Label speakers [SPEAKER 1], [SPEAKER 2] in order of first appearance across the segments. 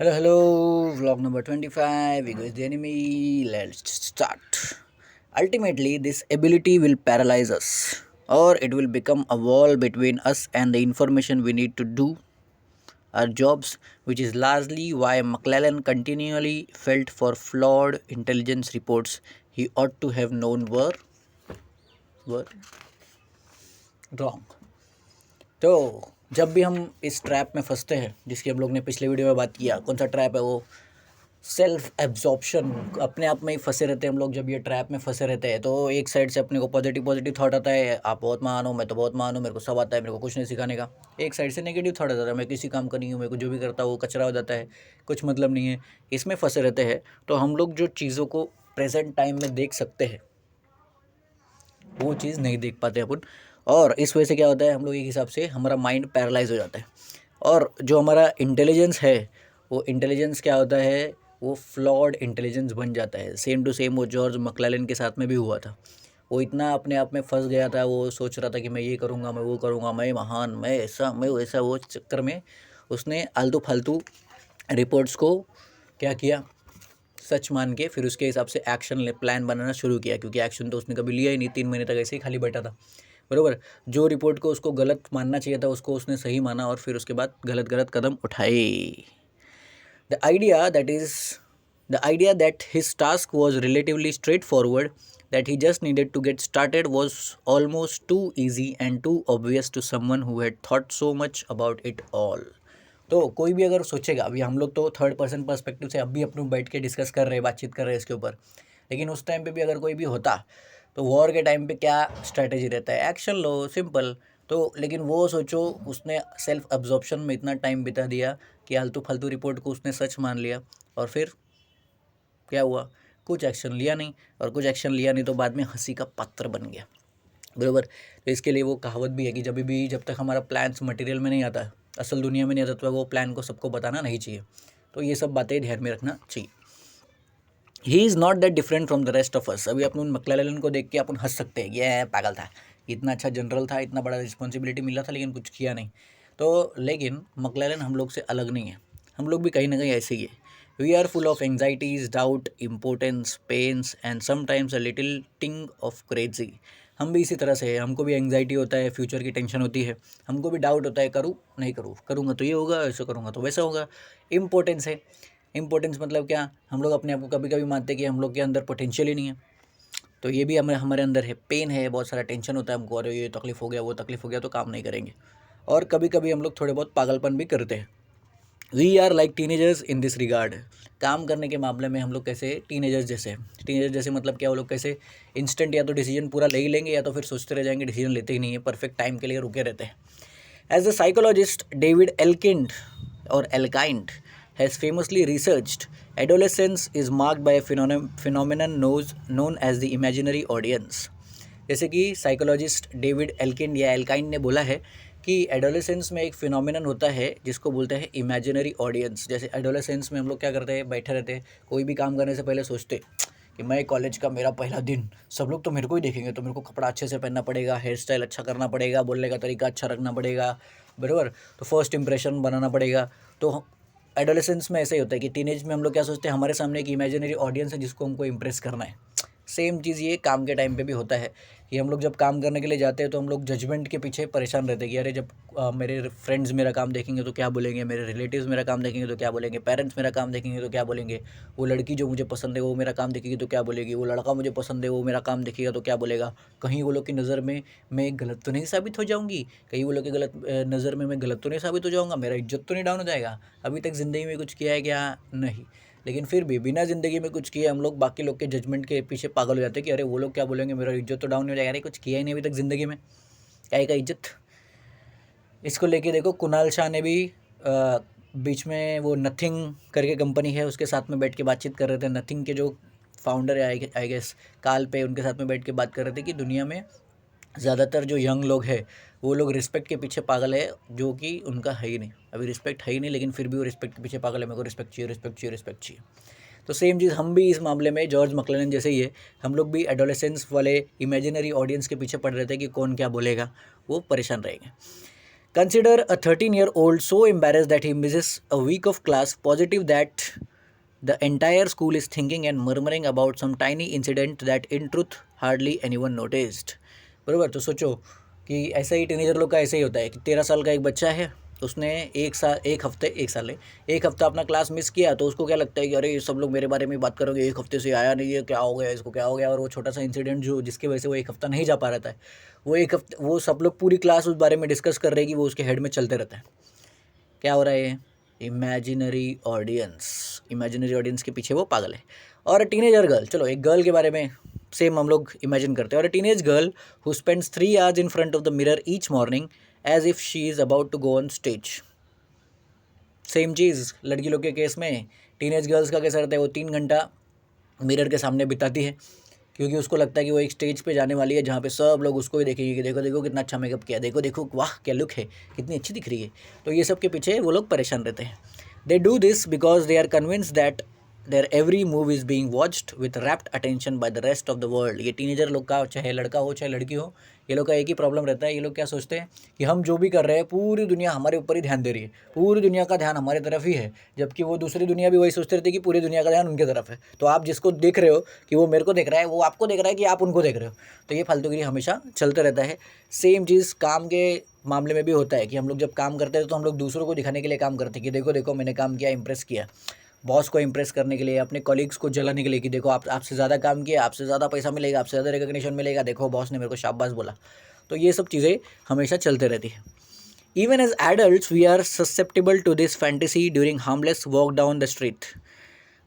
[SPEAKER 1] Hello, vlog number 25. Ego is the enemy. Let's start. Ultimately, this ability will paralyze us, or it will become a wall between us and the information we need to do our jobs, which is largely why McClellan continually felt for flawed intelligence reports he ought to have known were wrong. तो जब भी हम इस trap में फंसते हैं, जिसकी हम लोग ने पिछले वीडियो में बात किया, कौन सा ट्रैप है वो? Self absorption. अपने आप में ही फंसे रहते हैं हम लोग। जब ये ट्रैप में फंसे रहते हैं तो एक साइड से अपने को पॉजिटिव पॉजिटिव थॉट आता है, आप बहुत महान हो, मैं तो बहुत महान हूँ, मेरे को सब आता है, मेरे को कुछ नहीं सिखाने का। एक साइड से नेगेटिव थॉट आता है, मैं किसी काम का नहीं हूँ, मेरे को जो भी करता हूँ वो कचरा हो जाता है, कुछ मतलब नहीं है। इसमें फंसे रहते हैं। तो हम लोग जो चीज़ों को प्रेजेंट टाइम में देख सकते हैं वो चीज़ नहीं देख पाते अपन, और इस वजह से क्या होता है, हम लोग एक हिसाब से हमारा माइंड पैरालाइज हो जाता है। और जो हमारा इंटेलिजेंस है, वो इंटेलिजेंस क्या होता है, वो फ्लॉड इंटेलिजेंस बन जाता है। सेम टू सेम वो जॉर्ज मैक्लेलन के साथ में भी हुआ था। वो इतना अपने आप में फंस गया था, वो सोच रहा था कि मैं ये करूँगा, मैं वो करूँगा, मैं महान, मैं ऐसा, मैं वैसा। वो चक्कर में उसने आलतू फालतू रिपोर्ट्स को क्या किया, सच मान के फिर उसके हिसाब से एक्शन प्लान बनाना शुरू किया। क्योंकि एक्शन तो उसने कभी लिया ही नहीं, 3 महीने तक ऐसे ही खाली बैठा था, बरोबर। जो रिपोर्ट को उसको गलत मानना चाहिए था उसको उसने सही माना, और फिर उसके बाद गलत गलत कदम उठाए। The idea that is the idea that his task was relatively straight forward, that he just needed to get started, was almost too easy and too obvious to someone who had thought so much about it all. तो कोई भी अगर सोचेगा, अभी हम लोग तो third person perspective से अभी अपने बैठ के डिस्कस कर रहे हैं, बातचीत कर रहे हैं इसके ऊपर, लेकिन उस टाइम पे भी अगर कोई भी होता तो वॉर के टाइम पे क्या स्ट्रैटेजी रहता है, एक्शन लो, सिंपल। तो लेकिन वो सोचो, उसने सेल्फ एब्जॉर्प्शन में इतना टाइम बिता दिया कि आलतू फालतू रिपोर्ट को उसने सच मान लिया, और फिर क्या हुआ, कुछ एक्शन लिया नहीं। और कुछ एक्शन लिया नहीं तो बाद में हंसी का पात्र बन गया, बराबर। तो इसके लिए वो कहावत भी है कि जब तक हमारा प्लान्स मटेरियल में नहीं आता, असल दुनिया में नहीं आता, तो वो प्लान को सबको बताना नहीं चाहिए। तो ये सब बातें ध्यान में रखना चाहिए। He is not that different from the rest of us. अभी अपन मैक्लेलन को देख के अपन हंस सकते हैं, ये पागल था, इतना अच्छा जनरल था, इतना बड़ा रिस्पॉन्सिबिलिटी मिला था, लेकिन कुछ किया नहीं। तो लेकिन मैक्लेलन हम लोग से अलग नहीं है, हम लोग भी कहीं ना कहीं ऐसे ही है। We are full of anxieties, doubt, importance, pains and sometimes a little tinge of crazy. हम भी इसी तरह से है, हमको भी एंग्जाइटी होता है, फ्यूचर की टेंशन होती है, हमको भी डाउट होता है, करूँ नहीं करूँ, करूँगा तो ये होगा, ऐसा करूँगा तो वैसा होगा। इम्पोर्टेंस है। इम्पोर्टेंस मतलब क्या, हम लोग अपने आप को कभी कभी मानते हैं कि हम लोग के अंदर पोटेंशियल ही नहीं है, तो ये भी हमारे अंदर है। पेन है, बहुत सारा टेंशन होता है हमको, अरे ये तकलीफ़ हो गया, वो तकलीफ़ हो गया, तो काम नहीं करेंगे। और कभी कभी हम लोग थोड़े बहुत पागलपन भी करते हैं। We are like teenagers in this regard. काम करने के मामले में हम लोग कैसे टीनेजर्स जैसे हैं। टीनेजर्स जैसे मतलब क्या, वो लोग कैसे इंस्टेंट या तो डिसीजन पूरा ले ही लेंगे, या तो फिर सोचते रह जाएंगे, डिसीजन लेते ही नहीं है, परफेक्ट टाइम के लिए रुके रहते हैं। As the psychologist David Elkind or Elkind has famously researched, adolescence is marked by a phenomenon known as the imaginary audience. जैसे कि साइकोलॉजिस्ट डेविड एल्किंड या एल्काइंड ने बोला है कि एडोलेसेंस में एक फिनोमिनन होता है जिसको बोलते हैं इमेजिनरी ऑडियंस। जैसे एडोलेसेंस में हम लोग क्या करते हैं, बैठे रहते हैं, कोई भी काम करने से पहले सोचते कि मैं कॉलेज का मेरा पहला दिन, सब लोग तो मेरे को ही देखेंगे, तो मेरे को कपड़ा अच्छे से पहनना पड़ेगा, हेयर स्टाइल अच्छा करना पड़ेगा, बोलने का तरीका अच्छा रखना पड़ेगा, बराबर। तो फर्स्ट इंप्रेशन बनाना पड़ेगा। तो एडोलेसेंस में ऐसे ही होता है कि टीनेज में हम लोग क्या सोचते हैं, हमारे सामने एक इमेजिनरी ऑडियंस है जिसको हमको इम्प्रेस करना है। सेम चीज़ ये काम के टाइम पे भी होता है कि हम लोग जब काम करने के लिए जाते हैं तो हम लोग जजमेंट के पीछे परेशान रहते हैं कि अरे जब मेरे फ्रेंड्स मेरा काम देखेंगे तो क्या बोलेंगे, मेरे रिलेटिव्स मेरा काम देखेंगे तो क्या बोलेंगे, पेरेंट्स मेरा काम देखेंगे तो क्या बोलेंगे, वो लड़की जो मुझे पसंद है वो मेरा काम देखेगी तो क्या बोलेगी, वो लड़का मुझे पसंद है वो मेरा काम देखेगा तो क्या बोलेगा, कहीं वो लोग की नज़र में मैं गलत तो नहीं साबित हो जाऊँगी, कहीं वो लोग की गलत नज़र में मैं गलत तो नहीं साबित हो जाऊँगा, मेरा इज्जत तो नहीं डाउन हो जाएगा। अभी तक ज़िंदगी में कुछ किया है क्या? नहीं। लेकिन फिर भी बिना ज़िंदगी में कुछ किए हम लोग बाकी लोग के जजमेंट के पीछे पागल हो जाते हैं कि अरे वो लोग क्या बोलेंगे, मेरा इज्जत तो डाउन हो जाएगा। अरे कुछ किया ही नहीं अभी तक ज़िंदगी में, क्या का इज्जत। इसको लेके देखो, कुणाल शाह ने भी बीच में वो नथिंग करके कंपनी है, उसके साथ में बैठ के बातचीत कर रहे थे। नथिंग के जो फाउंडर है आई गेस काल पे, उनके साथ में बैठ के बात कर रहे थे कि दुनिया में ज़्यादातर जो यंग लोग हैं वो लोग रिस्पेक्ट के पीछे पागल है, जो कि उनका है ही नहीं। अभी रिस्पेक्ट है ही नहीं, लेकिन फिर भी वो रिस्पेक्ट के पीछे पागल है, मेरे को रिस्पेक्ट चाहिए, रिस्पेक्ट चाहिए, रिस्पेक्ट चाहिए। तो सेम चीज़ हम भी इस मामले में जॉर्ज मैक्लेलन जैसे ही है। हम लोग भी एडोलेसेंस वाले इमेजिनरी ऑडियंस के पीछे पड़ रहे थे कि कौन क्या बोलेगा, वो परेशान रहेंगे। Consider a 13-year-old so embarrassed that he misses a week of class, positive that the entire school is thinking and murmuring about some tiny incident that in truth hardly anyone noticed. बरोबर. तो सोचो कि ऐसा ही teenager लोग का ऐसा ही होता है कि 13 साल का एक बच्चा है, उसने एक हफ्ता अपना क्लास मिस किया, तो उसको क्या लगता है कि अरे सब लोग मेरे बारे में बात करोगे, एक हफ्ते से आया नहीं है, क्या हो गया इसको, क्या हो गया। और वो छोटा सा इंसिडेंट जो जिसकी वजह से वो एक हफ्ता नहीं जा पा रहा था, वो सब लोग पूरी क्लास उस बारे में डिस्कस कर रहे हैं कि वो उसके हेड में चलते रहता है। क्या हो रहा है? इमेजिनरी ऑडियंस के पीछे वो पागल है। और टीनेजर गर्ल, चलो एक गर्ल के बारे में सेम हम लोग इमेजिन करते हैं। और teenage girl who spends 3 hours in front of the mirror each morning as if she is about to go on stage. Same चीज़ लड़की लोग के केस में टीनेज गर्ल्स का कैसा रहता है, वो 3 घंटा मिरर के सामने बिताती है, क्योंकि उसको लगता है कि वो एक स्टेज पे जाने वाली है जहाँ पे सब लोग उसको ही देखेंगे कि देखो देखो कितना अच्छा मेकअप किया, देखो देखो वाह क्या लुक है, कितनी अच्छी दिख रही है। तो ये सब के पीछे वो लोग परेशान रहते हैं। They do this because they are convince that their every move is being watched with rapt attention by the rest of the world. ये टीनेजर लोग का, चाहे लड़का हो चाहे लड़की हो, ये लोग का एक ही प्रॉब्लम रहता है। ये लोग क्या सोचते हैं कि हम जो भी कर रहे हैं पूरी दुनिया हमारे ऊपर ही ध्यान दे रही है, पूरी दुनिया का ध्यान हमारी तरफ ही है, जबकि वो दूसरी दुनिया भी वही सोचते रहते हैं कि पूरी दुनिया का ध्यान उनकी तरफ है। तो आप जिसको देख रहे हो कि वो मेरे को देख रहा है, वो आपको देख रहा है कि आप उनको देख रहे हो। तो ये फालतूगिरी हमेशा चलते रहता है। सेम चीज़ काम के मामले में भी होता है कि हम लोग जब काम करते हैं तो हम लोग दूसरों को दिखाने के लिए काम करते हैं कि देखो देखो मैंने काम किया, इंप्रेस किया। बॉस को इंप्रेस करने के लिए, अपने कॉलीग्स को जलाने के लिए कि देखो आपसे ज़्यादा काम किया, आपसे ज़्यादा पैसा मिलेगा, आपसे ज़्यादा रिकग्निशन मिलेगा, देखो बॉस ने मेरे को शाबाश बोला। तो ये सब चीज़ें हमेशा चलते रहती है। Even as adults we are susceptible to this fantasy during harmless walk down the street.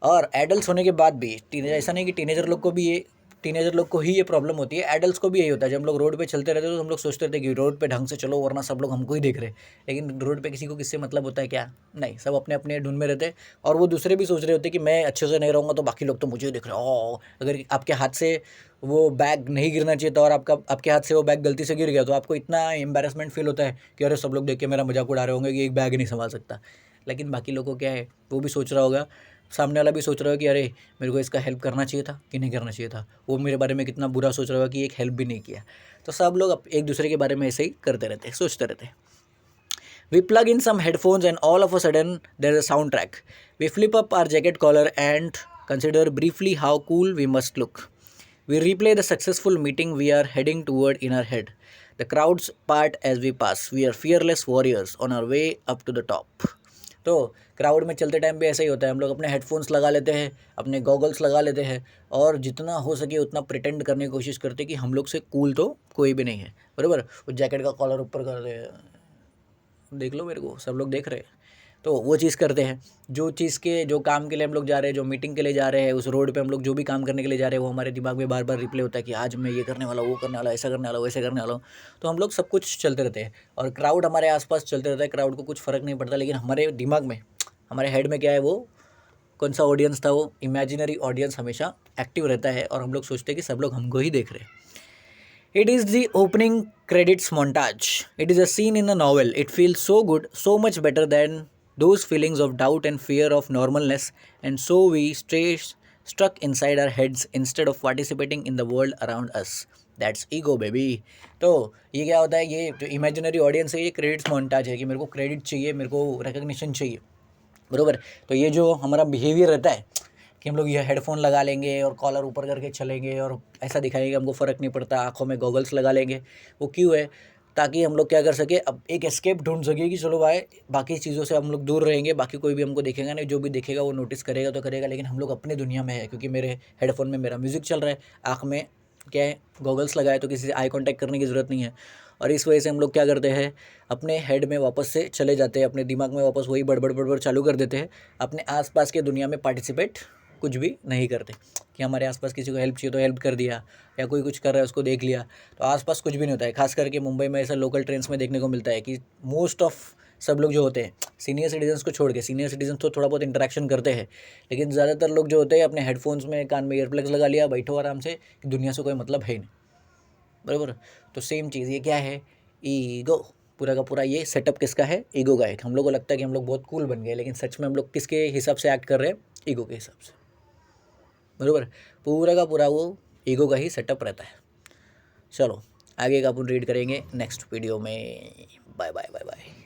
[SPEAKER 1] और एडल्ट्स होने के बाद भी ऐसा नहीं कि टीनेजर लोग को ही ये प्रॉब्लम होती है, एडल्ट्स को भी यही होता है। जब हम लोग रोड पे चलते रहते हैं तो हम लोग सोचते रहते हैं कि रोड पे ढंग से चलो वरना सब लोग हमको ही देख रहे हैं। लेकिन रोड पे किसी को किससे मतलब होता है क्या? नहीं, सब अपने अपने ढूंढ में रहते हैं। और वो दूसरे भी सोच रहे होते हैं कि मैं अच्छे से नहीं रहूँगा तो बाकी लोग तो मुझे ही देख रहे हैं। ओ, अगर आपके हाथ से वो बैग नहीं गिरना चाहिए था और आपके हाथ से वो बैग गलती से गिर गया तो आपको इतना एम्बेरसमेंट फील होता है कि अरे सब लोग देख के मेरा मजाक उड़ा रहे होंगे कि एक बैग नहीं संभाल सकता। लेकिन बाकी लोगों को क्या है, वो भी सोच रहा होगा, सामने वाला भी सोच रहा है कि अरे मेरे को इसका हेल्प करना चाहिए था कि नहीं करना चाहिए था। वो मेरे बारे में कितना बुरा सोच रहा होगा कि एक हेल्प भी नहीं किया। तो सब लोग एक दूसरे के बारे में ऐसे ही करते रहते हैं, सोचते रहते हैं। We plug in some headphones and all of a sudden there is a soundtrack. We flip up our jacket collar and consider briefly how cool we must look. We replay the successful meeting we are heading toward in our head. The crowds part as we pass. We are fearless warriors on our way up to the top. तो crowd में चलते time भी ऐसा ही होता है। हम लोग अपने हेडफोन्स लगा लेते हैं, अपने गॉगल्स लगा लेते हैं और जितना हो सके उतना प्रिटेंड करने की कोशिश करते हैं कि हम लोग से कूल तो कोई भी नहीं है। बराबर। वो जैकेट का कॉलर ऊपर कर दे, देख लो मेरे को, सब लोग देख रहे हैं। तो वो चीज़ करते हैं। जो काम के लिए हम लोग जा रहे हैं, जो मीटिंग के लिए जा रहे हैं, उस रोड पे हम लोग जो भी काम करने के लिए जा रहे हैं वो हमारे दिमाग में बार बार रिप्ले होता है कि आज मैं ये करने वाला, वो करने वाला, ऐसा करने वाला, वैसे करने वाला हूँ। तो हम लोग सब कुछ चलते रहते हैं और क्राउड हमारे आसपास चलते रहता है। क्राउड को कुछ फ़र्क नहीं पड़ता, लेकिन हमारे दिमाग में, हमारे हेड में क्या है, वो कौन सा ऑडियंस था, वो इमेजिनरी ऑडियंस हमेशा एक्टिव रहता है और हम लोग सोचते हैं कि सब लोग हमको ही देख रहे हैं। It is the opening credits montage. It is a scene in a novel. It feels so good, so much better than those feelings of doubt and fear of normalness, and so we stay stuck inside our heads instead of participating in the world around us. That's ego, baby. तो ये क्या होता है, ये जो imaginary audience है ये credits montage है कि मेरे को क्रेडिट चाहिए, मेरे को रिकग्निशन चाहिए। बरोबर। तो ये जो हमारा बिहेवियर रहता है कि हम लोग ये हेडफोन लगा लेंगे और कॉलर ऊपर करके चलेंगे और ऐसा दिखाएंगे हमको फ़र्क नहीं पड़ता, आँखों में गॉगल्स लगा लेंगे। वो क्यों है? ताकि हम लोग क्या कर सके, अब एक एस्केप ढूंढ सके कि चलो भाई बाकी चीज़ों से हम लोग दूर रहेंगे, बाकी कोई भी हमको देखेगा नहीं, जो भी देखेगा वो नोटिस करेगा तो करेगा, लेकिन हम लोग अपनी दुनिया में है क्योंकि मेरे हेडफोन में मेरा म्यूज़िक चल रहा है, आँख में क्या है, गॉगल्स लगाए तो किसी से आई कांटेक्ट करने की ज़रूरत नहीं है। और इस वजह से हम लोग क्या करते हैं, अपने हेड में वापस से चले जाते हैं, अपने दिमाग में वापस वही बड़बड़ बड़बड़ चालू कर देते हैं, अपने आसपास के दुनिया में पार्टिसिपेट कुछ भी नहीं करते। कि हमारे आसपास किसी को हेल्प चाहिए तो हेल्प कर दिया, या कोई कुछ कर रहा है उसको देख लिया, तो आसपास कुछ भी नहीं होता है। खास करके मुंबई में ऐसा लोकल ट्रेन्स में देखने को मिलता है कि मोस्ट ऑफ सब लोग जो होते हैं, सीनियर सिटीजन्स को छोड़ के, सीनियर सिटीजन्स तो थोड़ा बहुत इंटरेक्शन करते हैं, लेकिन ज़्यादातर लोग जो होते हैं अपने हेडफोन्स में कान में ईयरप्लग्स लगा लिया, बैठो आराम से, कि दुनिया से कोई मतलब है ही नहीं। बराबर। तो सेम चीज़ ये क्या है, ईगो। पूरा का पूरा ये सेटअप किसका है? ईगो का है। हम लोग को लगता है कि हम लोग बहुत कूल बन गए, लेकिन सच में हम लोग किसके हिसाब से एक्ट कर रहे हैं? ईगो के हिसाब से। बराबर। पूरा का पूरा वो ईगो का ही सेटअप रहता है। चलो आगे का अपन रीड करेंगे नेक्स्ट वीडियो में। Bye bye bye bye.